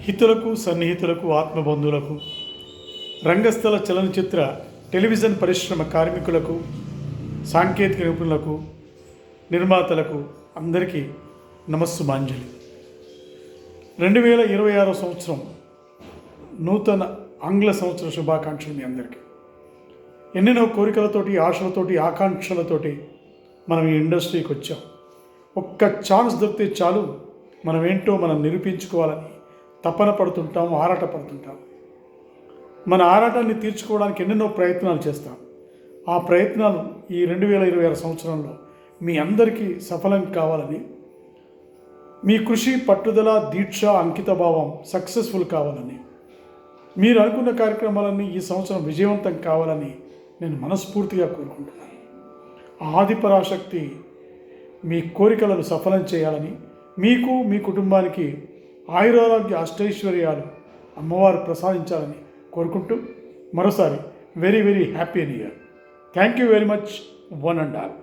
హితులకు సన్నిహితులకు ఆత్మబంధువులకు రంగస్థల చలనచిత్ర టెలివిజన్ పరిశ్రమ కార్మికులకు సాంకేతిక నిపుణులకు నిర్మాతలకు అందరికీ నమస్సుమాంజలి. 2026 సంవత్సరం నూతన ఆంగ్ల సంవత్సర శుభాకాంక్షలు మీ అందరికీ. ఎన్నెన్నో కోరికలతోటి, ఆశలతోటి, ఆకాంక్షలతోటి మనం ఈ ఇండస్ట్రీకి వచ్చాం. ఒక్క ఛాన్స్ దొరికితే చాలు మనం ఏంటో మనం నిరూపించుకోవాలని తపన పడుతుంటాం, ఆరాట పడుతుంటాం. మన ఆరాటాన్ని తీర్చుకోవడానికి ఎన్నెన్నో ప్రయత్నాలు చేస్తాం. ఆ ప్రయత్నాలు ఈ 2026 సంవత్సరంలో మీ అందరికీ సఫలం కావాలని, మీ కృషి, పట్టుదల, దీక్ష, అంకితభావం సక్సెస్ఫుల్ కావాలని, మీరు అనుకున్న కార్యక్రమాలన్నీ ఈ సంవత్సరం విజయవంతం కావాలని నేను మనస్ఫూర్తిగా కోరుకుంటున్నాను. ఆదిపరాశక్తి మీ కోరికలను సఫలం చేయాలని, మీకు మీ కుటుంబానికి ఆయురారోగ్య అష్టైశ్వర్యాలు అమ్మవారు ప్రసాదించాలని కోరుకుంటూ మరోసారి very happy new year. Thank you very much one and all.